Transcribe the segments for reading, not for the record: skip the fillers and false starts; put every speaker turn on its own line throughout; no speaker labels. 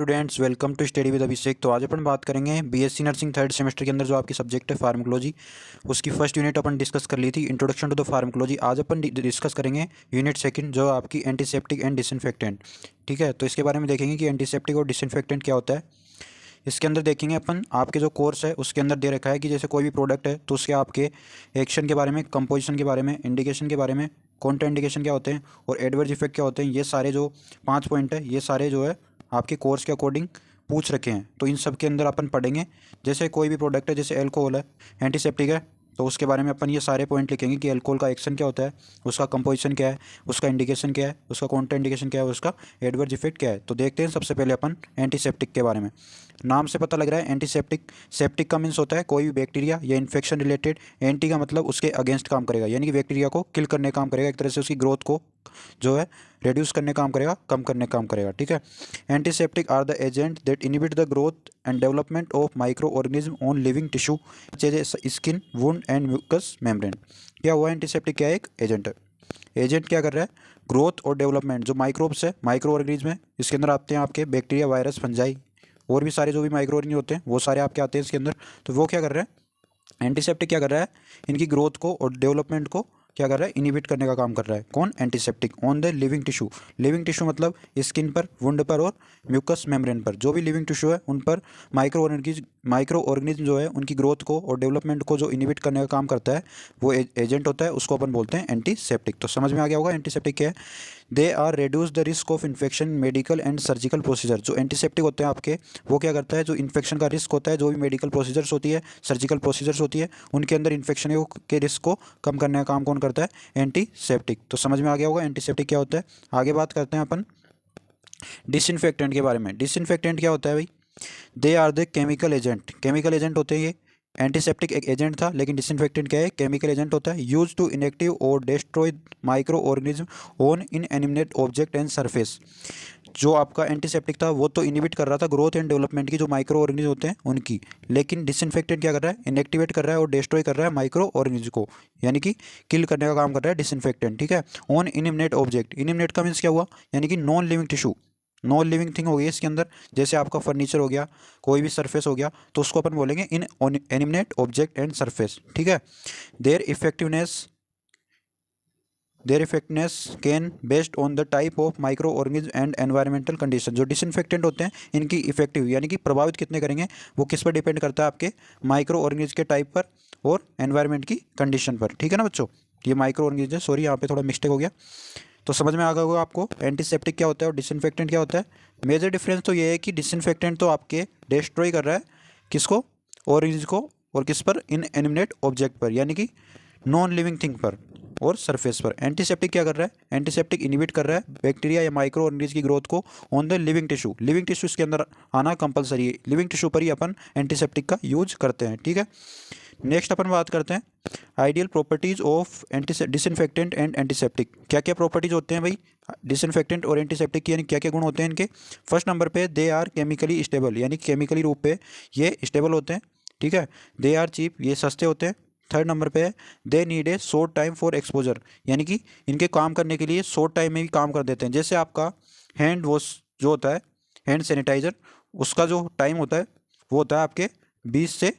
Students welcome to study with Abhishek. तो आज अपन बात करेंगे बीएससी नर्सिंग थर्ड सेमेस्टर के अंदर जो आपकी सब्जेक्ट है फार्माकोलॉजी, उसकी फर्स्ट यूनिट अपन डिस्कस कर ली थी, इंट्रोडक्शन टू द फार्माकोलॉजी। आज अपन डिस्कस करेंगे यूनिट सेकंड जो आपकी एंटीसेप्टिक एंड डिसइंफेक्टेंट। ठीक है, तो इसके बारे में देखेंगे कि एंटीसेप्टिक और डिसइंफेक्टेंट क्या होता है। इसके अंदर देखेंगे अपन आपके जो कोर्स है उसके अंदर दे रखा है कि जैसे कोई भी प्रोडक्ट है तो उसके आपके एक्शन के बारे में, कंपोजिशन के बारे में, इंडिकेशन के बारे में, कॉन्ट्रा इंडिकेशन क्या होते हैं और एडवर्स इफेक्ट क्या होते हैं। ये सारे जो 5 पॉइंट है ये सारे जो है आपके कोर्स के अकॉर्डिंग पूछ रखे हैं, तो इन सब के अंदर अपन पढ़ेंगे। जैसे कोई भी प्रोडक्ट है, जैसे एल्कोहल है, एंटीसेप्टिक है, तो उसके बारे में अपन ये सारे पॉइंट लिखेंगे कि अल्कोहल का एक्शन क्या होता है, उसका कंपोजिशन क्या है, उसका इंडिकेशन क्या है, उसका कॉन्ट्रा इंडिकेशन क्या है, उसका एडवर्स इफेक्ट क्या है। तो देखते हैं सबसे पहले अपन एंटीसेप्टिक के बारे में। नाम से पता लग रहा है एंटीसेप्टिक। सेप्टिक का मीन्स होता है कोई भी बैक्टीरिया या इन्फेक्शन रिलेटेड। एंटी का मतलब उसके अगेंस्ट काम करेगा, यानी कि बैक्टीरिया को किल करने काम करेगा, एक तरह से उसकी ग्रोथ को जो है रिड्यूस करने काम करेगा, कम करने काम करेगा। ठीक है, antiseptic are the agent that inhibit the growth and development of micro organism on living tissue skin, wound and mucus membrane. क्या हुआ, एंटीसेप्टिक क्या है, एक एजेंट है। एजेंट क्या कर रहा है, ग्रोथ और डेवलपमेंट, जो माइक्रोब्स है, माइक्रो ऑर्गेनिज्म है, इसके अंदर आते हैं आपके बैक्टीरिया, वायरस, फंजाई और भी सारे जो भी माइक्रो ऑर्गेनिज्म होते हैं वो सारे आपके आते हैं इसके अंदर। तो वो क्या कर रहे हैं, एंटीसेप्टिक क्या कर रहा है, इनकी ग्रोथ को और डेवलपमेंट को क्या कर रहा है, इनिबिट करने का काम कर रहा है। कौन, antiseptic on the living tissue. Living tissue मतलब स्किन पर, वुंड पर और म्यूकस मेम्ब्रेन पर, जो भी लिविंग टिश्यू है उन पर माइक्रो ऑर्गेनिज्म जो है उनकी ग्रोथ को और डेवलपमेंट को जो इनिबिट करने का काम करता है वो एजेंट होता है, उसको अपन बोलते हैं एंटीसेप्टिक। तो समझ में आ गया होगा एंटीसेप्टिक क्या है। They are reduce the risk of infection medical and surgical procedure. जो एंटीसेप्टिक होते हैं आपके, वो क्या करता है, जो इन्फेक्शन का रिस्क होता है, जो भी मेडिकल प्रोसीजर्स होती है, सर्जिकल प्रोसीजर्स होती है, उनके अंदर इन्फेक्शन के रिस्क को कम करने का काम कौन करता है, एंटीसेप्टिक। तो समझ में आ गया होगा एंटीसेप्टिक क्या होता है। आगे बात करते हैं अपन डिसइंफेक्टेंट के बारे में। डिसइंफेक्टेंट क्या होता है भाई, they are the chemical agent. Chemical agent होते हैं ये। एंटीसेप्टिक एक एजेंट था, लेकिन डिसइंफेक्टेंट क्या है, केमिकल एजेंट होता है। यूज टू इनएक्टिव और destroy micro organism on inanimate object and surface. जो आपका एंटीसेप्टिक था वो तो इनिबिट कर रहा था ग्रोथ एंड डेवलपमेंट की, जो माइक्रो ऑर्गेनिज्म होते हैं उनकी, लेकिन डिसइंफेक्टेंट क्या कर रहा है, इनएक्टिवेट कर रहा है और डिस्ट्रॉय कर रहा है माइक्रो ऑर्गेनिज्म को, यानी कि किल करने का काम कर रहा है डिसइंफेक्टेंट। ठीक है, ऑन इनएनिमेट ऑब्जेक्ट। इनएनिमेट का मीन्स क्या हुआ, यानी कि non living tissue, non living thing हो गई इसके अंदर। जैसे आपका फर्नीचर हो गया, कोई भी सरफेस हो गया, तो उसको अपन बोलेंगे inanimate object and surface. ठीक है, their effectiveness can based on the type of micro organism and environmental condition. जो डिसइंफेक्टेंट होते हैं इनकी इफेक्टिव यानी कि प्रभावित कितने करेंगे, वो किस पर डिपेंड करता है, आपके माइक्रो ऑर्गेनिज्म के टाइप पर और एनवायरमेंट की कंडीशन पर। ठीक है ना बच्चों, ये माइक्रो ऑर्गेनिज्म, सॉरी यहाँ पे थोड़ा मिस्टेक हो गया। तो समझ में आ गया होगा आपको एंटीसेप्टिक क्या होता है और डिसइंफेक्टेंट क्या होता है। मेजर डिफरेंस तो ये है कि डिसइंफेक्टेंट तो आपके डिस्ट्रॉय कर रहा है किसको, ऑर्गेनिज्म को, और किस पर, इन एनिमेट ऑब्जेक्ट पर, यानी कि नॉन लिविंग थिंग पर और सरफेस पर। एंटीसेप्टिक क्या कर रहा है, एंटीसेप्टिक इनिबिट कर रहा है बैक्टीरिया या माइक्रो ऑर्गेनिज्म की ग्रोथ को on the living tissue. Living tissue इसके अंदर आना कंपलसरी है, लिविंग टिश्यू पर ही अपन एंटीसेप्टिक का यूज करते हैं। ठीक है, नेक्स्ट अपन बात करते हैं ideal properties of disinfectant and antiseptic. क्या क्या प्रॉपर्टीज होते हैं भाई डिसइंफेक्टेंट और एंटीसेप्टिक की, यानी क्या क्या गुण होते हैं इनके। फर्स्ट नंबर पे दे आर केमिकली स्टेबल, यानी केमिकली रूप पे ये स्टेबल होते हैं। ठीक है, दे आर चीप, ये सस्ते होते हैं। थर्ड नंबर पे है they need a short time for exposure, यानी कि इनके काम करने के लिए शॉर्ट टाइम में भी काम कर देते हैं। जैसे आपका हैंड वॉश जो होता है, हैंड सैनिटाइजर, उसका जो टाइम होता है वो होता है आपके 20 से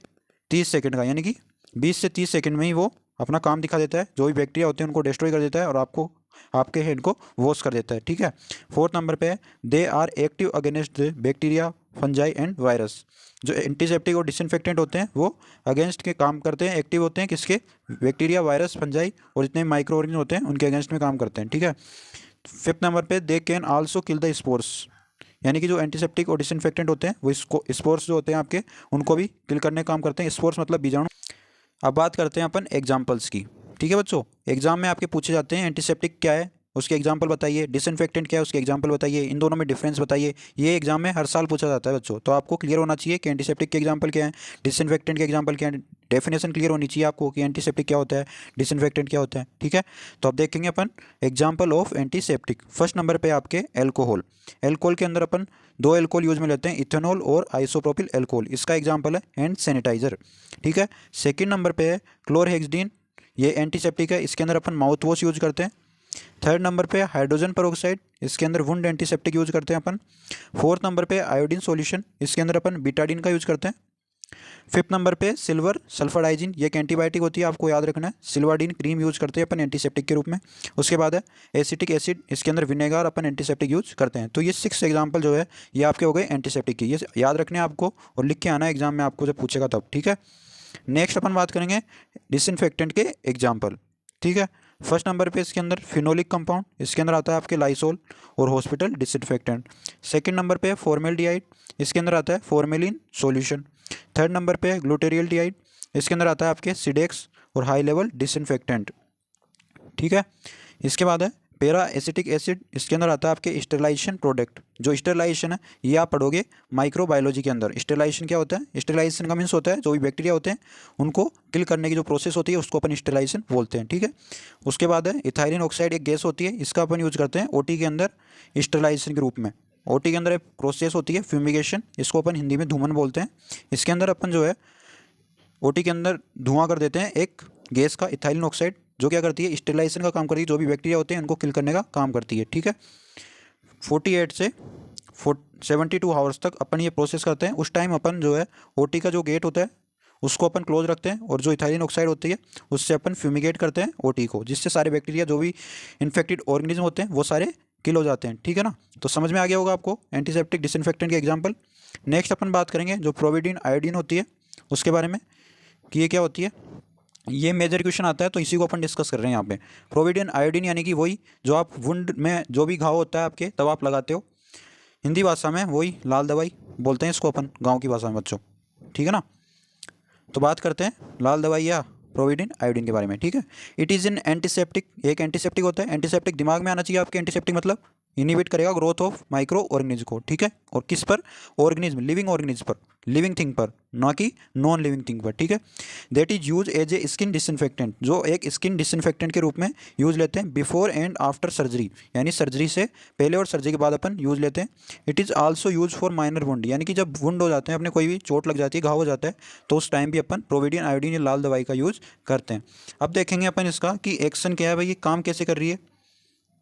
30 सेकंड का, यानी कि 20 से 30 सेकंड में ही वो अपना काम दिखा देता है, जो भी बैक्टीरिया होते हैं उनको डिस्ट्रॉय कर देता है और आपको आपके हैंड को वॉश कर देता है। ठीक है, फोर्थ नंबर पे है they are active against bacteria, fungi and virus. जो एंटीसेप्टिक और डिसइंफेक्टेंट होते हैं वो अगेंस्ट के काम करते हैं, एक्टिव होते हैं किसके, बैक्टीरिया, वायरस, फंजाई और जितने माइक्रो ऑर्गेनिज्म होते हैं उनके अगेंस्ट में काम करते हैं। ठीक है, फिफ्थ नंबर पे they can also kill the spores, यानी कि जो एंटीसेप्टिक और डिसइंफेक्टेंट होते हैं वो इसको स्पोर्स जो होते हैं आपके उनको भी किल करने का काम करते हैं। स्पोर्स मतलब बीजाणु। अब बात करते हैं अपन एग्जाम्पल्स की। ठीक है बच्चों, एग्जाम में आपके पूछे जाते हैं एंटीसेप्टिक क्या है उसके एग्जाम्पल बताइए, डिसइंफेक्टेंट क्या है उसके एग्जाम्पल बताइए, इन दोनों में डिफरेंस बताइए। ये एग्जाम में हर साल पूछा जाता है बच्चों, तो आपको क्लियर होना चाहिए कि एंटीसेप्टिक के एग्जाम्पल क्या है, डिसइंफेक्टेंट के एग्जाम्पल क्या है। डेफिनेशन क्लियर होनी चाहिए आपको कि एंटीसेप्टिक क्या होता है, डिसइंफेक्टेंट क्या होता है। ठीक है, तो अब देखेंगे अपन example of antiseptic. First number पे आपके एल्कोहल। एल्कोहल के अंदर अपन दो एल्कोहल यूज में लेते हैं, इथेनॉल और आइसोप्रोपिल एल्कोहल, इसका एग्जाम्पल है हैंड सैनिटाइजर। ठीक है, सेकेंड नंबर पे है क्लोरहेक्सिडिन, ये एंटीसेप्टिक है, इसके अंदर अपन माउथ वॉश यूज करते हैं। थर्ड नंबर पे हाइड्रोजन पेरोक्साइड, इसके अंदर वुंड एंटीसेप्टिक यूज करते हैं अपन। फोर्थ नंबर पे आयोडीन सॉल्यूशन, इसके अंदर अपन बीटाडीन का यूज करते हैं। फिफ्थ नंबर पे सिल्वर सल्फाडाइजिन, ये एक एंटीबायोटिक होती है, आपको याद रखना है। सिल्वाडीन क्रीम यूज करते हैं अपन एंटीसेप्टिक के रूप में। उसके बाद है एसिटिक एसिड, इसके अंदर विनेगर अपन एंटीसेप्टिक यूज करते हैं। तो ये 6 एग्जाम्पल जो है ये आपके हो गए एंटीसेप्टिक की, ये याद रखने हैं आपको और लिख के आना है एग्जाम में आपको जब पूछेगा तब, ठीक है। नेक्स्ट अपन बात करेंगे डिसइंफेक्टेंट के एग्जाम्पल, ठीक है। फर्स्ट नंबर पे इसके अंदर फिनोलिक कंपाउंड, इसके अंदर आता है आपके लाइसोल और हॉस्पिटल डिसइंफेक्टेंट। सेकंड नंबर पे फॉर्मेल्डिहाइड, इसके अंदर आता है फॉर्मेलिन सॉल्यूशन। थर्ड नंबर पे ग्लूटेरियल्डिहाइड, इसके अंदर आता है आपके सिडेक्स और हाई लेवल डिसइंफेक्टेंट, ठीक है। इसके बाद है पेरा एसिटिक एसिड, इसके अंदर आता है आपके स्टेरिलाइजेशन प्रोडक्ट। जो स्टेरिलाइजेशन है ये आप पढ़ोगे माइक्रोबायोलॉजी के अंदर। स्टेरिलाइजेशन क्या होता है? स्टेरिलाइजेशन का मीन्स होता है जो भी बैक्टीरिया होते हैं उनको किल करने की जो प्रोसेस होती है उसको अपन स्टेरिलाइजेशन बोलते हैं, ठीक है। उसके बाद है इथाइलिन ऑक्साइड, एक गैस होती है, इसका अपन यूज करते हैं ओटी के अंदर स्टेरिलाइजेशन के रूप में। ओटी के अंदर एक प्रोसेस होती है फ्यूमिगेशन, इसको अपन हिंदी में धूमन बोलते हैं। इसके अंदर अपन जो है ओटी के अंदर धुआं कर देते हैं एक गैस का, इथाइलिन ऑक्साइड, जो क्या करती है स्टेरिलाइजेशन का काम करती है, जो भी बैक्टीरिया होते हैं उनको किल करने का काम करती है, ठीक है। 48 से 72 आवर्स तक अपन ये प्रोसेस करते हैं। उस टाइम अपन जो है ओटी का जो गेट होता है उसको अपन क्लोज रखते हैं और जो इथाइलिन ऑक्साइड होती है उससे अपन फ्यूमिगेट करते हैं ओटी को, जिससे सारे बैक्टीरिया जो भी इन्फेक्टेड ऑर्गेनिज्म होते हैं वो सारे किल हो जाते हैं, ठीक है ना। तो समझ में आ गया होगा आपको एंटीसेप्टिक डिसइंफेक्टेंट के एग्जाम्पल। नेक्स्ट अपन बात करेंगे जो प्रोविडीन आयोडीन होती है उसके बारे में कि ये क्या होती है। ये मेजर क्वेश्चन आता है तो इसी को अपन डिस्कस कर रहे हैं यहाँ पे। प्रोविडीन आयोडीन यानी कि वही जो आप वुंड में जो भी घाव होता है आपके तब आप लगाते हो, हिंदी भाषा में वही लाल दवाई बोलते हैं इसको अपन गाँव की भाषा में बच्चों, ठीक है ना। तो बात करते हैं लाल दवाई या प्रोविडीन आयोडीन के बारे में, ठीक है। इट इज़ एन एंटीसेप्टिक, एक एंटीसेप्टिक होता है। एंटीसेप्टिक दिमाग में आना चाहिए आपके, एंटीसेप्टिक मतलब इनिबिट करेगा ग्रोथ ऑफ माइक्रो ऑर्गेनिज्म को, ठीक है। और किस पर? ऑर्गेनिज्म, लिविंग ऑर्गेनिज्म पर, लिविंग थिंग पर, ना कि नॉन लिविंग थिंग पर, ठीक है। That is use as a skin disinfectant, जो एक स्किन डिसइंफेक्टेंट के रूप में यूज लेते हैं बिफोर एंड आफ्टर सर्जरी, यानी सर्जरी से पहले और सर्जरी के बाद अपन यूज लेते हैं। It is also use for minor wound, यानी कि जब वुंड हो जाते हैं अपने, कोई भी चोट लग जाती है, घाव हो जाता है, तो उस टाइम भी अपन प्रोविडीन आयोडीन या लाल दवाई का यूज करते हैं। अब देखेंगे अपन इसका कि एक्शन क्या है भाई, ये काम कैसे कर रही है।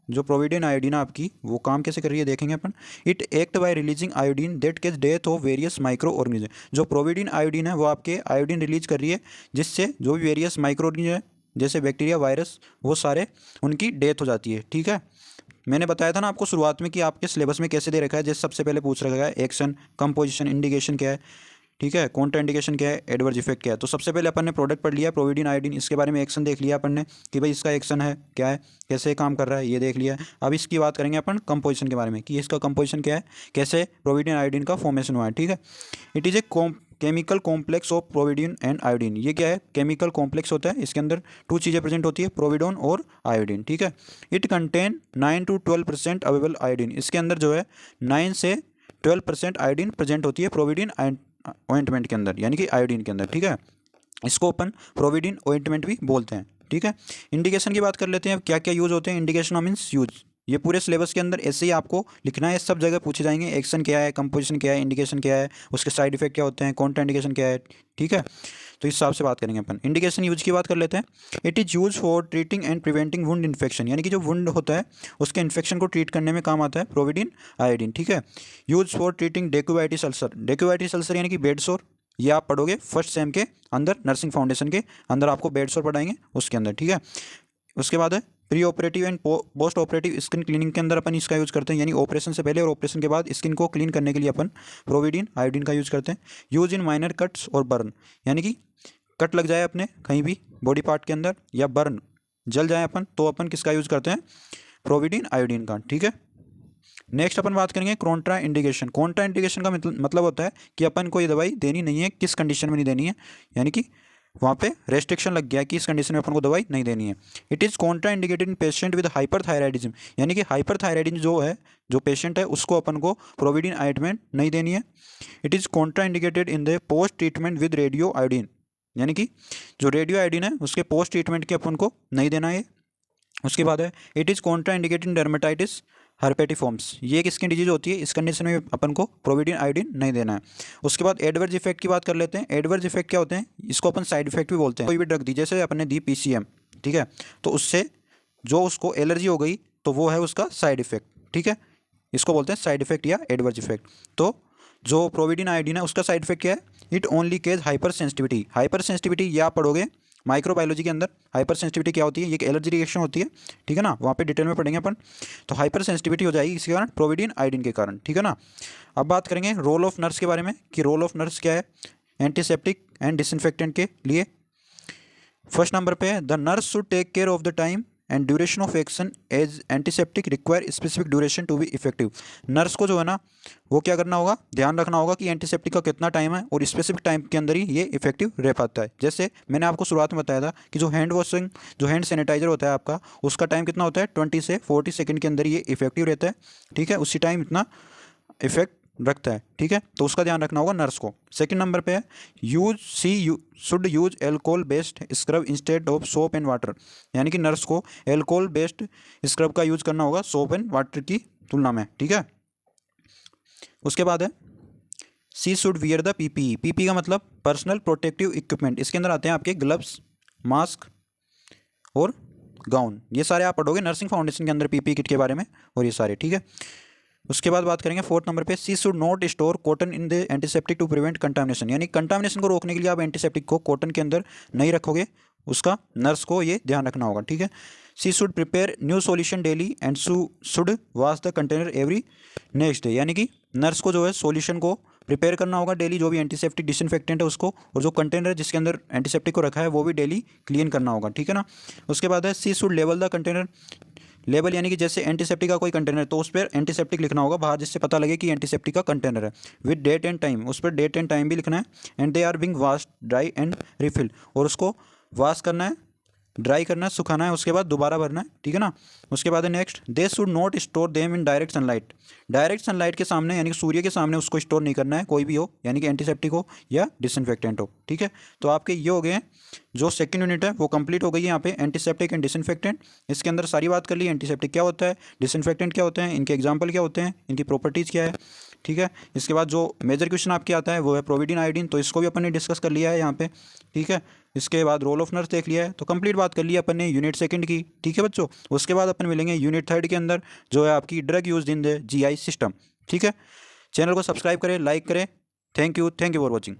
जो प्रोविडीन आयोडीन आपकी वो काम कैसे कर रही है देखेंगे अपन। It act by releasing iodine that cause death of various microorganism, जो प्रोविडीन आयोडीन है वो आपके आयोडीन रिलीज कर रही है जिससे जो भी वेरियस माइक्रो ऑर्गेनिज्म है जैसे बैक्टीरिया वायरस वो सारे उनकी डेथ हो जाती है, ठीक है। मैंने बताया था ना आपको शुरुआत में कि आपके सिलेबस में कैसे दे रखा है, जैसे सबसे पहले पूछ रखा है एक्शन, कंपोजिशन, इंडिकेशन क्या है, ठीक है, कॉन्ट्राइंडिकेशन क्या है, एडवर्स इफेक्ट क्या है। तो सबसे पहले अपन ने प्रोडक्ट पढ़ लिया प्रोविडीन आयोडीन, इसके बारे में एक्शन देख लिया अपन ने कि भाई इसका एक्शन है क्या है, कैसे काम कर रहा है, ये देख लिया। अब इसकी बात करेंगे अपन कंपोजिशन के बारे में कि इसका कंपोजिशन क्या है, कैसे प्रोविडीन आयोडीन का फॉर्मेशन हुआ है, ठीक है। It is a chemical complex of povidone and iodine, ये क्या है, केमिकल कॉम्प्लेक्स होता है, इसके अंदर 2 चीज़ें प्रेजेंट होती है, प्रोविडोन और आयोडीन, ठीक है। It contain 9 to 12% available iodine, इसके अंदर जो है 9 से 12% आयोडीन प्रेजेंट होती है प्रोविडीन ऑइंटमेंट के अंदर, यानी कि आयोडीन के अंदर, ठीक है। इसको अपन प्रोविडीन ऑइंटमेंट भी बोलते हैं, ठीक है। इंडिकेशन की बात कर लेते हैं, क्या क्या यूज होते हैं इंडिकेशन मीन्स यूज। ये पूरे सिलेबस के अंदर ऐसे ही आपको लिखना है, सब जगह पूछे जाएंगे। एक्शन क्या है, कंपोजिशन क्या है, इंडिकेशन क्या है, उसके साइड इफेक्ट क्या होते हैं, कॉन्ट्रा इंडिकेशन क्या है, ठीक है। तो इस हिसाब से बात करेंगे अपन। इंडिकेशन यूज की बात कर लेते हैं। It is use for treating and preventing wound infection, यानी कि जो वुंड होता है उसके इन्फेक्शन को ट्रीट करने में काम आता है प्रोविडीन आयोडीन, ठीक है। Use for treating decubitus ulcer, decubitus ulcer यानी कि बेड सोर, ये आप पढ़ोगे फर्स्ट सेम के अंदर, नर्सिंग फाउंडेशन के अंदर आपको बेड सोर पढ़ाएंगे उसके अंदर, ठीक है। उसके बाद है pre operative and post operative skin cleaning के अंदर अपन इसका यूज़ करते हैं, यानी ऑपरेशन से पहले और ऑपरेशन के बाद स्किन को क्लीन करने के लिए अपन प्रोविडीन आयोडीन का यूज़ करते हैं। यूज इन माइनर कट्स और बर्न, यानी कि कट लग जाए अपने कहीं भी बॉडी पार्ट के अंदर या बर्न जल जाए अपन, तो अपन किसका यूज़ करते हैं, प्रोविडीन आयोडीन का, ठीक है। नेक्स्ट अपन बात करेंगे कॉन्ट्रा इंडिकेशन। कॉन्ट्रा इंडिकेशन का मतलब होता है कि अपन को ये दवाई देनी नहीं है, किस कंडीशन में नहीं देनी है, यानी कि वहाँ पे रेस्ट्रिक्शन लग गया कि इस कंडीशन में अपन को दवाई नहीं देनी है। It is contraindicated in patient with hyperthyroidism, यानी कि हाइपरथायराइडिज्म जो है, जो पेशेंट है उसको अपन को प्रोविडीन आयोडीन नहीं देनी है। It is contraindicated in the post treatment with radio iodine, यानी कि जो रेडियो आयोडीन है उसके पोस्ट ट्रीटमेंट के अपन को नहीं देना है। उसके बाद है it is contraindicated in dermatitis herpetiformis, ये एक स्किन डिजीज होती है, इस कंडीशन में अपन को प्रोविडीन आयोडीन नहीं देना है। उसके बाद एडवर्स इफेक्ट की बात कर लेते हैं। एडवर्स इफेक्ट क्या होते हैं, इसको अपन साइड इफेक्ट भी बोलते हैं। कोई भी ड्रग दी, जैसे अपन ने दी PCM, ठीक है, तो उससे जो उसको एलर्जी हो गई तो वो है उसका साइड इफेक्ट, ठीक है, इसको बोलते हैं साइड इफेक्ट या एडवर्स इफेक्ट। तो जो प्रोविडिन आयोडीन है उसका साइड इफेक्ट क्या है, it only causes hyper sensitivity. Hyper sensitivity ये आप पढ़ोगे माइक्रोबायोलॉजी के अंदर, हाइपर सेंसिटिविटी क्या होती है, ये एक एलर्जी रिएक्शन होती है, ठीक है ना, वहाँ पे डिटेल में पढ़ेंगे अपन। तो हाइपर सेंसिटिविटी हो जाएगी इसके कारण, प्रोविडिन आयोडीन के कारण, ठीक है ना। अब बात करेंगे रोल ऑफ नर्स के बारे में कि रोल ऑफ नर्स क्या है एंटीसेप्टिक एंड डिसइंफेक्टेंट के लिए। फर्स्ट नंबर पे है the nurse should take care of the time and duration of action as antiseptic require specific duration to be effective. Nurse को जो है ना वो क्या करना होगा, ध्यान रखना होगा कि एंटीसेप्टिक का कितना टाइम है और स्पेसिफिक टाइम के अंदर ही ये इफेक्टिव रह पाता है। जैसे मैंने आपको शुरुआत में बताया था कि जो हैंड वॉशिंग, जो हैंड सैनिटाइजर होता है आपका, उसका टाइम कितना होता है 20 से 40 सेकेंड के अंदर ये इफेक्टिव रहता है, ठीक है, उसी टाइम इतना इफेक्ट रखता है, ठीक है, तो उसका ध्यान रखना होगा नर्स को। सेकंड नंबर पे है you should use alcohol based scrub instead of soap and water, यानी कि नर्स को एल्कोहल बेस्ड स्क्रब का यूज करना होगा सोप एंड वाटर की तुलना में, ठीक है। उसके बाद है she should wear the PPE. PPE का मतलब पर्सनल प्रोटेक्टिव इक्विपमेंट, इसके अंदर आते हैं आपके ग्लव्स, मास्क और गाउन, ये सारे आप पढ़ोगे नर्सिंग फाउंडेशन के अंदर पीपीई किट के बारे में, और ये सारे, ठीक है। उसके बाद बात करेंगे फोर्थ नंबर पे she should not store cotton in the antiseptic to prevent contamination, यानी कंटामिनेशन को रोकने के लिए आप एंटीसेप्टिक को कॉटन के अंदर नहीं रखोगे, उसका नर्स को ये ध्यान रखना होगा, ठीक है। She should prepare new solution daily and should wash the container every next day, यानी कि नर्स को जो है सॉल्यूशन को प्रिपेयर करना होगा डेली, जो भी एंटीसेप्टिक डिसइंफेक्टेंट है उसको, और जो कंटेनर जिसके अंदर एंटीसेप्टिक को रखा है वो भी डेली क्लीन करना होगा, ठीक है ना। उसके बाद है सी शुड लेवल द कंटेनर, लेबल यानी कि जैसे एंटीसेप्टिक का कोई कंटेनर है तो उस पर एंटीसेप्टिक लिखना होगा बाहर, जिससे पता लगे कि एंटीसेप्टिक का कंटेनर है, विद डेट एंड टाइम, उस पर डेट एंड टाइम भी लिखना है, and they are being wash dry and refill, और उसको वॉश करना है, ड्राई करना है, सुखाना है, उसके बाद दोबारा भरना है, ठीक है ना। उसके बाद है next they should not store them in direct sunlight, direct sunlight के सामने यानी कि सूर्य के सामने उसको स्टोर नहीं करना है, कोई भी हो, यानी कि एंटीसेप्टिक हो या डिसइंफेक्टेंट हो, ठीक है। तो आपके ये हो गए हैं, जो सेकंड यूनिट है वो कंप्लीट हो गई है यहाँ पे एंटीसेप्टिक एंड डिसइंफेक्टेंट। इसके अंदर सारी बात कर ली, एंटीसेप्टिक क्या होता है, डिसइंफेक्टेंट क्या होते हैं, इनके एग्जाम्पल क्या होते हैं, इनकी प्रॉपर्टीज़ क्या है, ठीक है। इसके बाद जो मेजर क्वेश्चन आपके आता है वो है प्रोविडिन आयोडीन, तो इसको भी अपन ने डिस्कस कर लिया है यहाँ पे, ठीक है। इसके बाद रोल ऑफ नर्स देख लिया है, तो कंप्लीट बात कर ली अपन ने यूनिट सेकंड की, ठीक है बच्चों। उसके बाद अपन मिलेंगे यूनिट थर्ड के अंदर, जो है आपकी drug use in the GI system, ठीक है। चैनल को सब्सक्राइब करें, लाइक करें, थैंक यू फॉर वॉचिंग।